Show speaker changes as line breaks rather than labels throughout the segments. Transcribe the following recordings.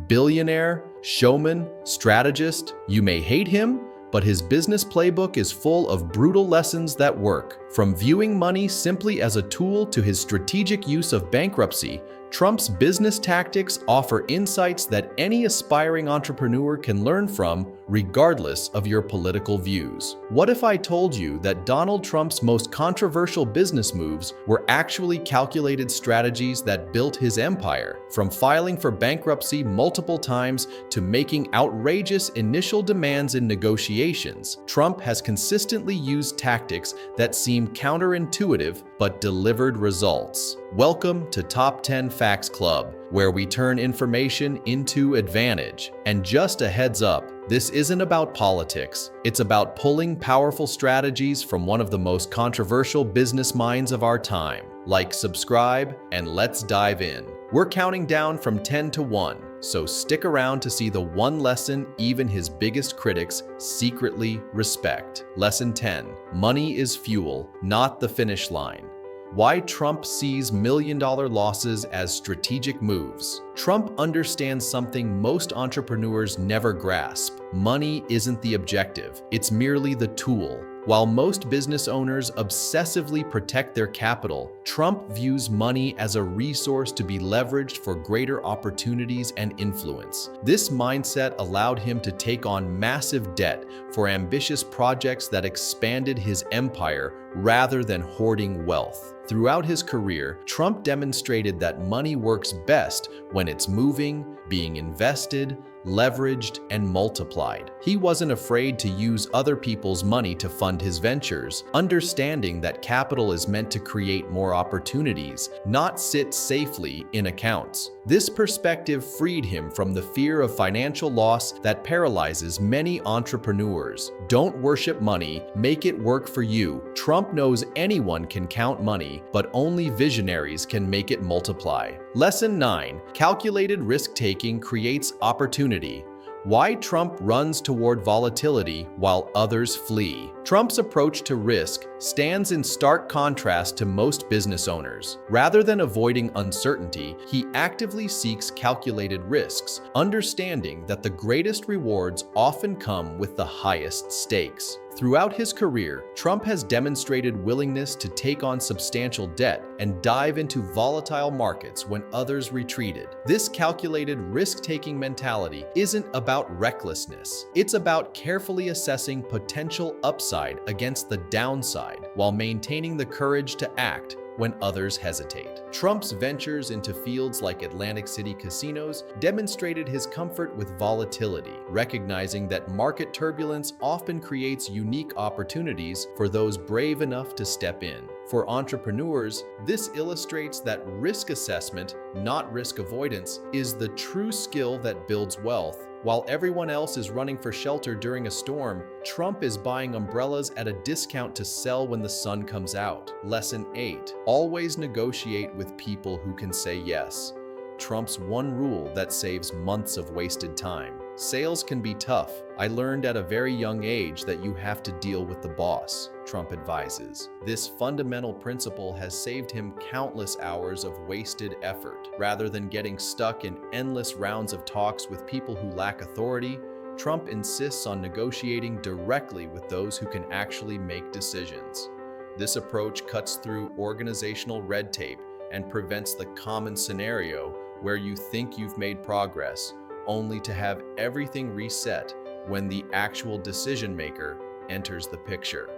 Billionaire, showman, strategist, you may hate him, but his business playbook is full of brutal lessons that work. From viewing money simply as a tool to his strategic use of bankruptcy, Trump's business tactics offer insights that any aspiring entrepreneur can learn from, regardless of your political views. What if I told you that Donald Trump's most controversial business moves were actually calculated strategies that built his empire? From filing for bankruptcy multiple times to making outrageous initial demands in negotiations, Trump has consistently used tactics that seem counterintuitive but delivered results. Welcome to Top 10 Facts Club, where we turn information into advantage. And just a heads up, this isn't about politics. It's about pulling powerful strategies from one of the most controversial business minds of our time. Like, subscribe, and let's dive in. We're counting down from 10 to 1, so stick around to see the one lesson even his biggest critics secretly respect. Lesson 10. Money is fuel, not the finish line. Why Trump sees million-dollar losses as strategic moves. Trump understands something most entrepreneurs never grasp. Money isn't the objective, it's merely the tool. While most business owners obsessively protect their capital, Trump views money as a resource to be leveraged for greater opportunities and influence. This mindset allowed him to take on massive debt for ambitious projects that expanded his empire rather than hoarding wealth. Throughout his career, Trump demonstrated that money works best when it's moving, being invested, leveraged, and multiplied. He wasn't afraid to use other people's money to fund his ventures, understanding that capital is meant to create more opportunities, not sit safely in accounts. This perspective freed him from the fear of financial loss that paralyzes many entrepreneurs. Don't worship money, make it work for you. Trump knows anyone can count money, but only visionaries can make it multiply. Lesson 9. Calculated risk-taking creates opportunity. Why Trump runs toward volatility while others flee. Trump's approach to risk stands in stark contrast to most business owners. Rather than avoiding uncertainty, he actively seeks calculated risks, understanding that the greatest rewards often come with the highest stakes. Throughout his career, Trump has demonstrated willingness to take on substantial debt and dive into volatile markets when others retreated. This calculated risk-taking mentality isn't about recklessness. It's about carefully assessing potential upside against the downside while maintaining the courage to act when others hesitate. Trump's ventures into fields like Atlantic City casinos demonstrated his comfort with volatility, recognizing that market turbulence often creates unique opportunities for those brave enough to step in. For entrepreneurs, this illustrates that risk assessment, not risk avoidance, is the true skill that builds wealth. While everyone else is running for shelter during a storm, Trump is buying umbrellas at a discount to sell when the sun comes out. Lesson 8. Always negotiate with people who can say yes. Trump's one rule that saves months of wasted time. Sales can be tough. I learned at a very young age that you have to deal with the boss, Trump advises. This fundamental principle has saved him countless hours of wasted effort. Rather than getting stuck in endless rounds of talks with people who lack authority, Trump insists on negotiating directly with those who can actually make decisions. This approach cuts through organizational red tape and prevents the common scenario where you think you've made progress, only to have everything reset when the actual decision maker enters the picture.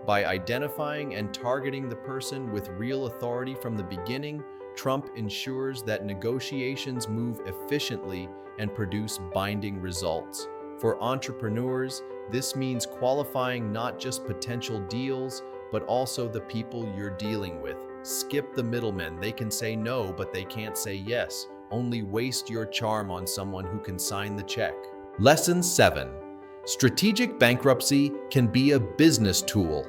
By identifying and targeting the person with real authority from the beginning, Trump ensures that negotiations move efficiently and produce binding results. For entrepreneurs, this means qualifying not just potential deals, but also the people you're dealing with. Skip the middlemen. They can say no, but they can't say yes. Only waste your charm on someone who can sign the check. Lesson 7. Strategic bankruptcy can be a business tool.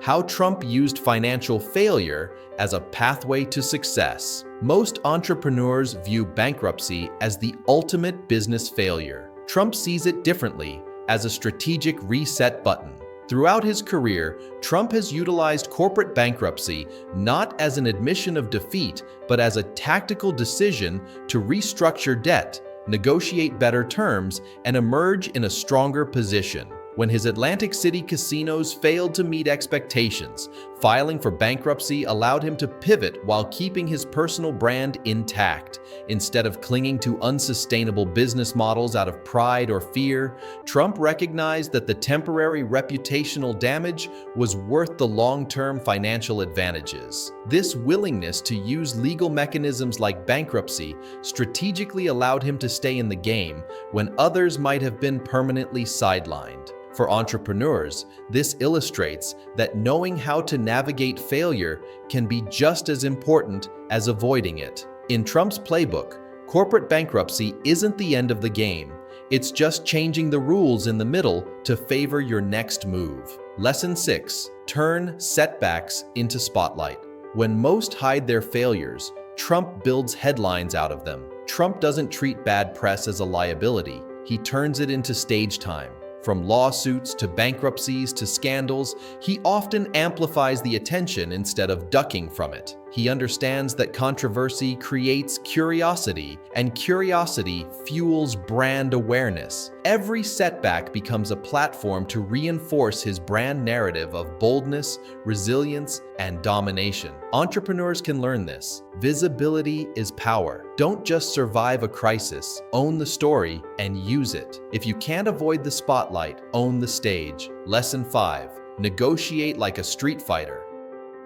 How Trump used financial failure as a pathway to success. Most entrepreneurs view bankruptcy as the ultimate business failure. Trump sees it differently, as a strategic reset button. Throughout his career, Trump has utilized corporate bankruptcy not as an admission of defeat, but as a tactical decision to restructure debt, negotiate better terms, and emerge in a stronger position. When his Atlantic City casinos failed to meet expectations, filing for bankruptcy allowed him to pivot while keeping his personal brand intact. Instead of clinging to unsustainable business models out of pride or fear, Trump recognized that the temporary reputational damage was worth the long-term financial advantages. This willingness to use legal mechanisms like bankruptcy strategically allowed him to stay in the game when others might have been permanently sidelined. For entrepreneurs, this illustrates that knowing how to navigate failure can be just as important as avoiding it. In Trump's playbook, corporate bankruptcy isn't the end of the game. It's just changing the rules in the middle to favor your next move. Lesson 6. Turn setbacks into spotlight. When most hide their failures, Trump builds headlines out of them. Trump doesn't treat bad press as a liability. He turns it into stage time. From lawsuits to bankruptcies to scandals, he often amplifies the attention instead of ducking from it. He understands that controversy creates curiosity, and curiosity fuels brand awareness. Every setback becomes a platform to reinforce his brand narrative of boldness, resilience, and domination. Entrepreneurs can learn this. Visibility is power. Don't just survive a crisis, own the story and use it. If you can't avoid the spotlight, own the stage. Lesson 5. Negotiate like a street fighter.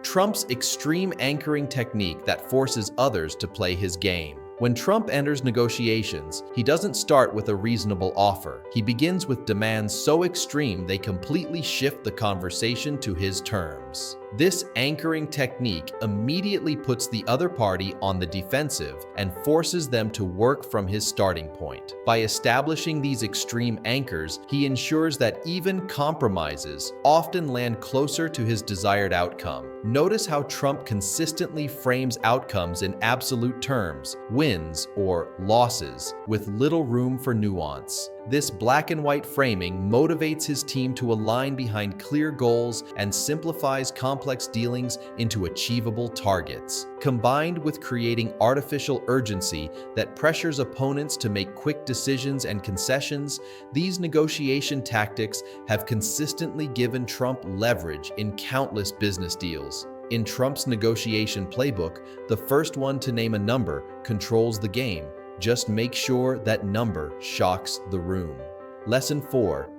Trump's extreme anchoring technique that forces others to play his game. When Trump enters negotiations, he doesn't start with a reasonable offer. He begins with demands so extreme they completely shift the conversation to his terms. This anchoring technique immediately puts the other party on the defensive and forces them to work from his starting point. By establishing these extreme anchors, he ensures that even compromises often land closer to his desired outcome. Notice how Trump consistently frames outcomes in absolute terms, wins or losses, with little room for nuance. This black and white framing motivates his team to align behind clear goals and simplifies complex dealings into achievable targets. Combined with creating artificial urgency that pressures opponents to make quick decisions and concessions, these negotiation tactics have consistently given Trump leverage in countless business deals. In Trump's negotiation playbook, the first one to name a number controls the game. Just make sure that number shocks the room. Lesson 4.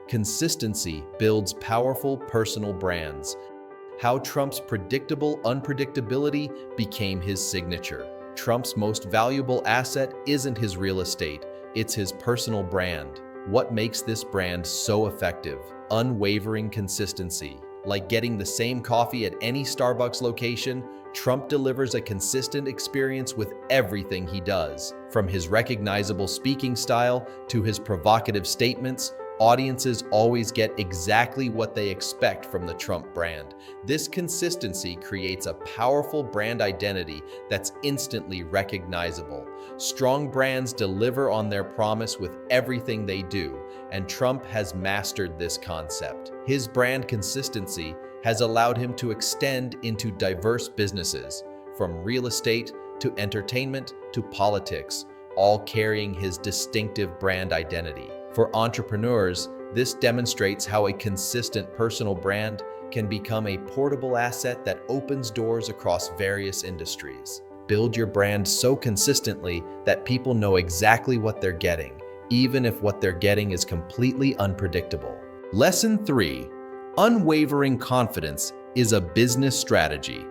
Consistency builds powerful personal brands. How Trump's predictable unpredictability became his signature. Trump's most valuable asset isn't his real estate, it's his personal brand. What makes this brand so effective? Unwavering consistency. Like getting the same coffee at any Starbucks location, Trump delivers a consistent experience with everything he does. From his recognizable speaking style to his provocative statements, audiences always get exactly what they expect from the Trump brand. This consistency creates a powerful brand identity that's instantly recognizable. Strong brands deliver on their promise with everything they do, and Trump has mastered this concept. His brand consistency has allowed him to extend into diverse businesses, from real estate to entertainment to politics, all carrying his distinctive brand identity. For entrepreneurs, this demonstrates how a consistent personal brand can become a portable asset that opens doors across various industries. Build your brand so consistently that people know exactly what they're getting, even if what they're getting is completely unpredictable. Lesson 3. Unwavering confidence is a business strategy.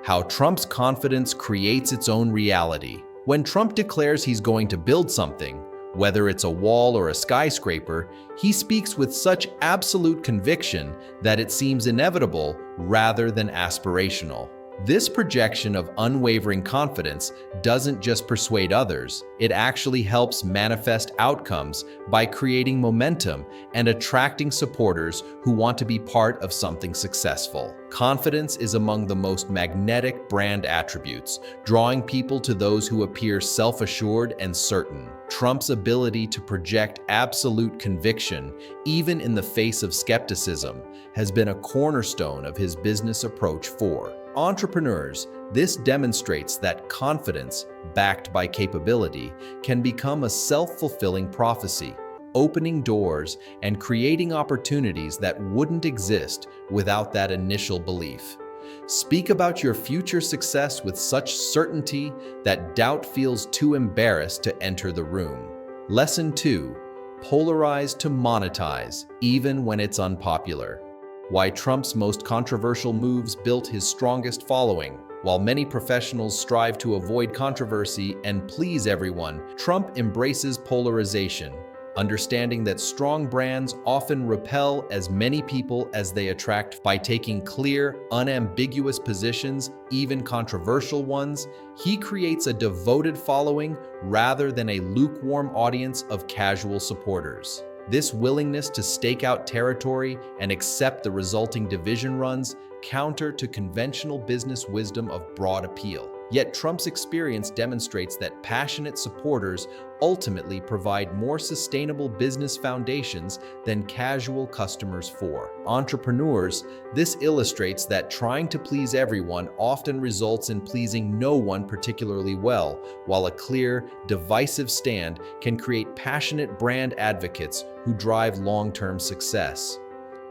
How Trump's confidence creates its own reality. When Trump declares he's going to build something, whether it's a wall or a skyscraper, he speaks with such absolute conviction that it seems inevitable rather than aspirational. This projection of unwavering confidence doesn't just persuade others, it actually helps manifest outcomes by creating momentum and attracting supporters who want to be part of something successful. Confidence is among the most magnetic brand attributes, drawing people to those who appear self-assured and certain. Trump's ability to project absolute conviction, even in the face of skepticism, has been a cornerstone of his business approach for entrepreneurs. This demonstrates that confidence, backed by capability, can become a self-fulfilling prophecy, opening doors and creating opportunities that wouldn't exist without that initial belief. Speak about your future success with such certainty that doubt feels too embarrassed to enter the room. Lesson 2. Polarize to monetize, even when it's unpopular. Why Trump's most controversial moves built his strongest following. While many professionals strive to avoid controversy and please everyone, Trump embraces polarization, understanding that strong brands often repel as many people as they attract. By taking clear, unambiguous positions, even controversial ones, he creates a devoted following rather than a lukewarm audience of casual supporters. This willingness to stake out territory and accept the resulting division runs counter to conventional business wisdom of broad appeal. Yet Trump's experience demonstrates that passionate supporters ultimately provide more sustainable business foundations than casual customers. For entrepreneurs, this illustrates that trying to please everyone often results in pleasing no one particularly well, while a clear, divisive stand can create passionate brand advocates who drive long-term success.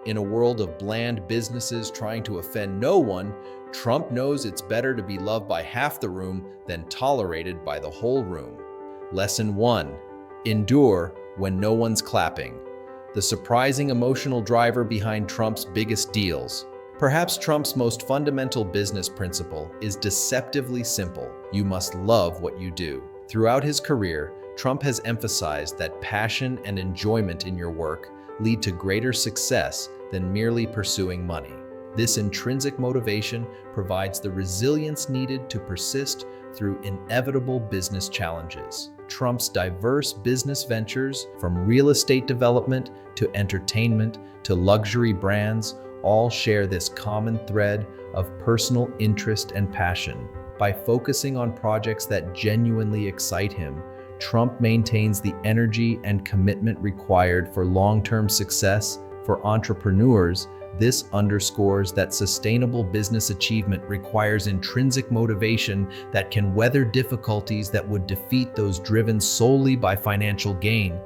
In a world of bland businesses trying to offend no one, Trump knows it's better to be loved by half the room than tolerated by the whole room. Lesson 1. Endure when no one's clapping. The surprising emotional driver behind Trump's biggest deals. Perhaps Trump's most fundamental business principle is deceptively simple. You must love what you do. Throughout his career, Trump has emphasized that passion and enjoyment in your work lead to greater success than merely pursuing money. This intrinsic motivation provides the resilience needed to persist through inevitable business challenges. Trump's diverse business ventures, from real estate development to entertainment to luxury brands, all share this common thread of personal interest and passion. By focusing on projects that genuinely excite him, Trump maintains the energy and commitment required for long-term success. For entrepreneurs, this underscores that sustainable business achievement requires intrinsic motivation that can weather difficulties that would defeat those driven solely by financial gain.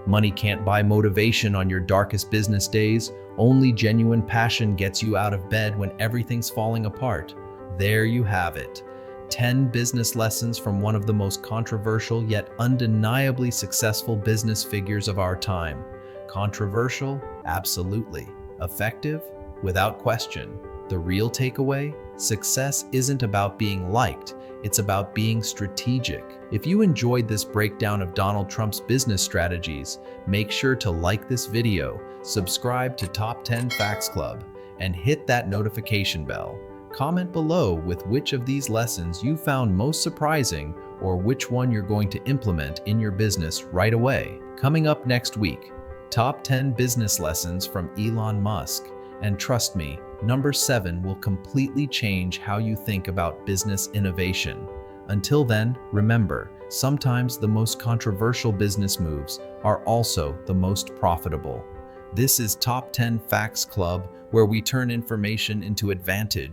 Money can't buy motivation on your darkest business days. Only genuine passion gets you out of bed when everything's falling apart. There you have it. 10 business lessons from one of the most controversial yet undeniably successful business figures of our time. Controversial? Absolutely. Effective? Without question. The real takeaway? Success isn't about being liked, it's about being strategic. If you enjoyed this breakdown of Donald Trump's business strategies, make sure to like this video, subscribe to Top 10 Facts Club, and hit that notification bell. Comment below with which of these lessons you found most surprising or which one you're going to implement in your business right away. Coming up next week, Top 10 Business Lessons from Elon Musk. And trust me, number 7 will completely change how you think about business innovation. Until then, remember, sometimes the most controversial business moves are also the most profitable. This is Top 10 Facts Club, where we turn information into advantage.